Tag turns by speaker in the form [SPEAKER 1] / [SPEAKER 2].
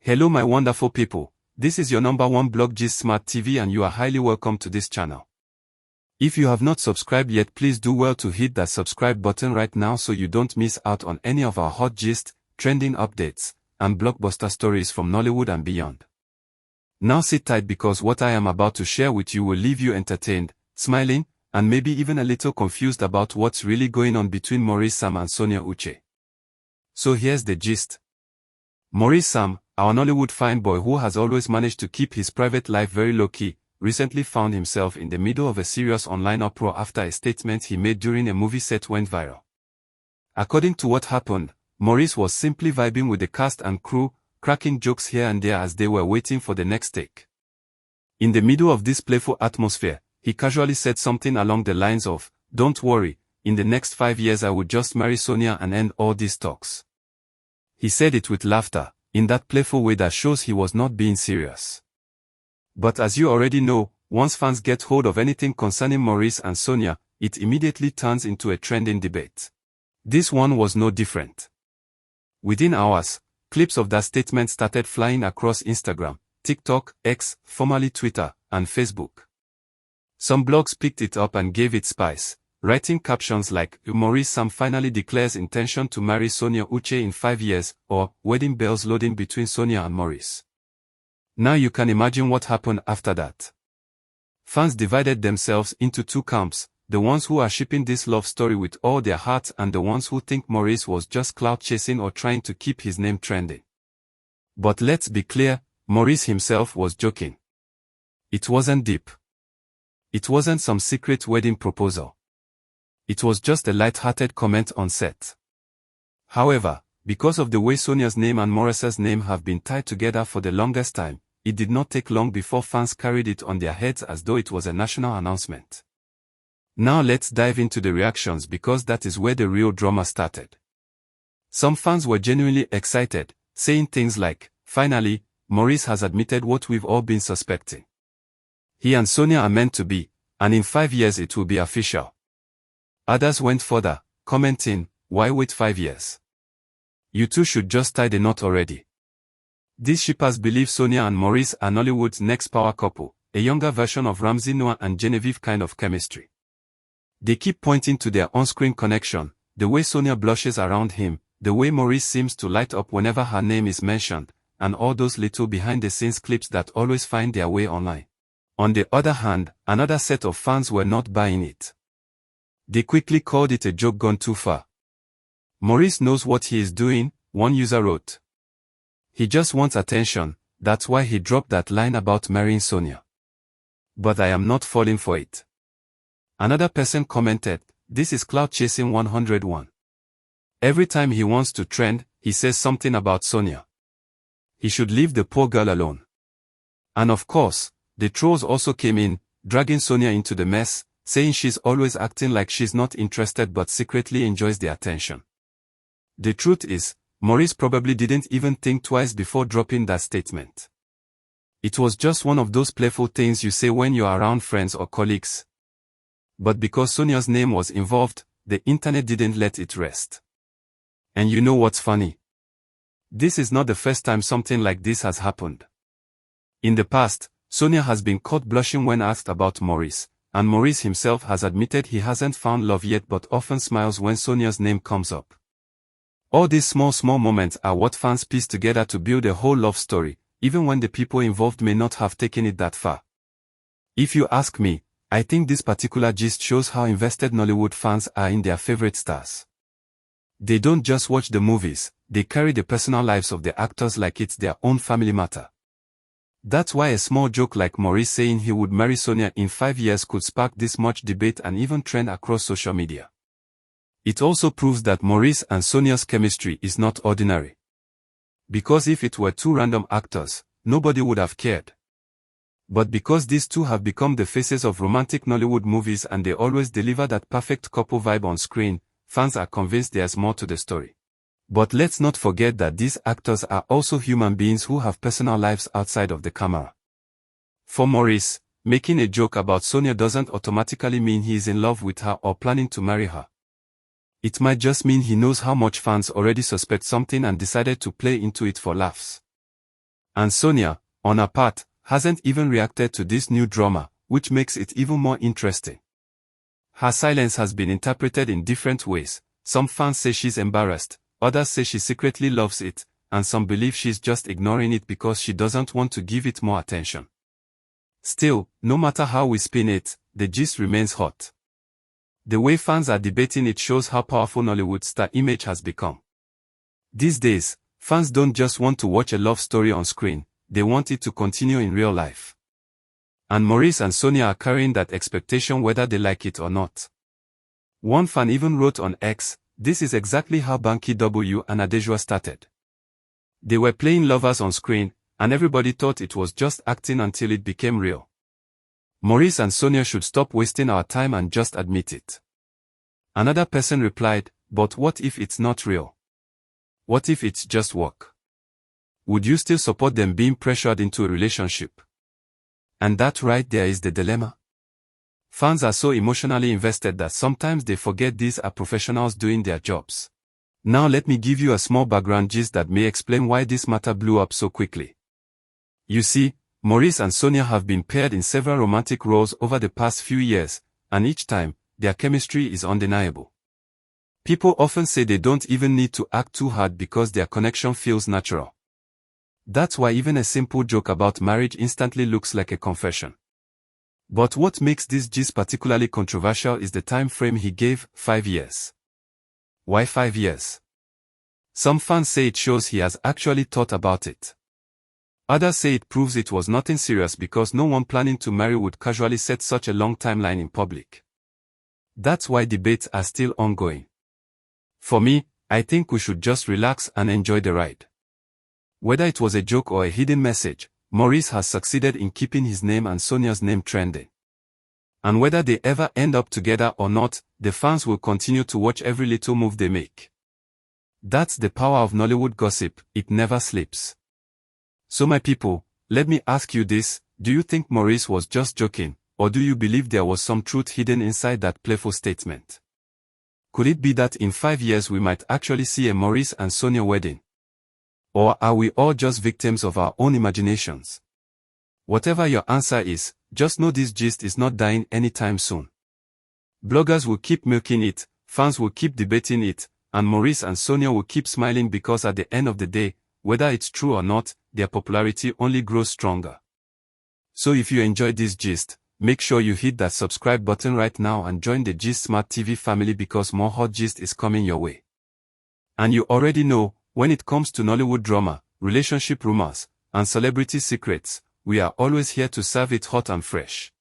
[SPEAKER 1] Hello my wonderful people, this is your #1 blog gist Smart TV and you are highly welcome to this channel. If you have not subscribed yet, please do well to hit that subscribe button right now so you don't miss out on any of our hot gist, trending updates, and blockbuster stories from Nollywood and beyond. Now sit tight because what I am about to share with you will leave you entertained, smiling, and maybe even a little confused about what's really going on between Maurice Sam and Sonia Uche. So here's the gist. Maurice Sam, our Nollywood fine boy who has always managed to keep his private life very low-key, recently found himself in the middle of a serious online uproar after a statement he made during a movie set went viral. According to what happened, Maurice was simply vibing with the cast and crew, cracking jokes here and there as they were waiting for the next take. In the middle of this playful atmosphere, he casually said something along the lines of, "Don't worry, in the next 5 years I would just marry Sonia and end all these talks." He said it with laughter, in that playful way that shows he was not being serious. But as you already know, once fans get hold of anything concerning Maurice and Sonia, it immediately turns into a trending debate. This one was no different. Within hours, clips of that statement started flying across Instagram, TikTok, X, formerly Twitter, and Facebook. Some blogs picked it up and gave it spice, writing captions like, "Maurice Sam finally declares intention to marry Sonia Uche in 5 years," or "Wedding bells loading between Sonia and Maurice." Now you can imagine what happened after that. Fans divided themselves into two camps, the ones who are shipping this love story with all their hearts and the ones who think Maurice was just clout chasing or trying to keep his name trending. But let's be clear, Maurice himself was joking. It wasn't deep. It wasn't some secret wedding proposal. It was just a light-hearted comment on set. However, because of the way Sonia's name and Maurice's name have been tied together for the longest time, it did not take long before fans carried it on their heads as though it was a national announcement. Now let's dive into the reactions because that is where the real drama started. Some fans were genuinely excited, saying things like, "Finally, Maurice has admitted what we've all been suspecting. He and Sonia are meant to be, and in 5 years it will be official." Others went further, commenting, "Why wait 5 years? You two should just tie the knot already." These shippers believe Sonia and Maurice are Nollywood's next power couple, a younger version of Ramsey Nouah and Genevieve kind of chemistry. They keep pointing to their on-screen connection, the way Sonia blushes around him, the way Maurice seems to light up whenever her name is mentioned, and all those little behind-the-scenes clips that always find their way online. On the other hand, another set of fans were not buying it. They quickly called it a joke gone too far. "Maurice knows what he is doing," one user wrote. "He just wants attention, that's why he dropped that line about marrying Sonia. But I am not falling for it." Another person commented, "This is clout chasing 101. Every time he wants to trend, he says something about Sonia. He should leave the poor girl alone." And of course, the trolls also came in, dragging Sonia into the mess, saying she's always acting like she's not interested but secretly enjoys the attention. The truth is, Maurice probably didn't even think twice before dropping that statement. It was just one of those playful things you say when you're around friends or colleagues. But because Sonia's name was involved, the internet didn't let it rest. And you know what's funny? This is not the first time something like this has happened. In the past, Sonia has been caught blushing when asked about Maurice, and Maurice himself has admitted he hasn't found love yet but often smiles when Sonia's name comes up. All these small moments are what fans piece together to build a whole love story, even when the people involved may not have taken it that far. If you ask me, I think this particular gist shows how invested Nollywood fans are in their favorite stars. They don't just watch the movies, they carry the personal lives of the actors like it's their own family matter. That's why a small joke like Maurice saying he would marry Sonia in 5 years could spark this much debate and even trend across social media. It also proves that Maurice and Sonia's chemistry is not ordinary. Because if it were two random actors, nobody would have cared. But because these two have become the faces of romantic Nollywood movies and they always deliver that perfect couple vibe on screen, fans are convinced there's more to the story. But let's not forget that these actors are also human beings who have personal lives outside of the camera. For Maurice, making a joke about Sonia doesn't automatically mean he is in love with her or planning to marry her. It might just mean he knows how much fans already suspect something and decided to play into it for laughs. And Sonia, on her part, hasn't even reacted to this new drama, which makes it even more interesting. Her silence has been interpreted in different ways. Some fans say she's embarrassed, others say she secretly loves it, and some believe she's just ignoring it because she doesn't want to give it more attention. Still, no matter how we spin it, the gist remains hot. The way fans are debating it shows how powerful Nollywood star image has become. These days, fans don't just want to watch a love story on screen, they want it to continue in real life. And Maurice and Sonia are carrying that expectation whether they like it or not. One fan even wrote on X, "This is exactly how Banky W and Adejua started. They were playing lovers on screen, and everybody thought it was just acting until it became real. Maurice and Sonia should stop wasting our time and just admit it." Another person replied, "But what if it's not real? What if it's just work? Would you still support them being pressured into a relationship?" And that right there is the dilemma. Fans are so emotionally invested that sometimes they forget these are professionals doing their jobs. Now let me give you a small background gist that may explain why this matter blew up so quickly. You see, Maurice and Sonia have been paired in several romantic roles over the past few years, and each time, their chemistry is undeniable. People often say they don't even need to act too hard because their connection feels natural. That's why even a simple joke about marriage instantly looks like a confession. But what makes this gist particularly controversial is the time frame he gave, 5 years. Why 5 years? Some fans say it shows he has actually thought about it. Others say it proves it was nothing serious because no one planning to marry would casually set such a long timeline in public. That's why debates are still ongoing. For me, I think we should just relax and enjoy the ride. Whether it was a joke or a hidden message, Maurice has succeeded in keeping his name and Sonia's name trending. And whether they ever end up together or not, the fans will continue to watch every little move they make. That's the power of Nollywood gossip, it never sleeps. So my people, let me ask you this, do you think Maurice was just joking, or do you believe there was some truth hidden inside that playful statement? Could it be that in 5 years we might actually see a Maurice and Sonia wedding? Or are we all just victims of our own imaginations? Whatever your answer is, just know this gist is not dying anytime soon. Bloggers will keep milking it, fans will keep debating it, and Maurice and Sonia will keep smiling because at the end of the day, whether it's true or not, their popularity only grows stronger. So if you enjoyed this gist, make sure you hit that subscribe button right now and join the Gist Smart TV family because more hot gist is coming your way. And you already know, when it comes to Nollywood drama, relationship rumors, and celebrity secrets, we are always here to serve it hot and fresh.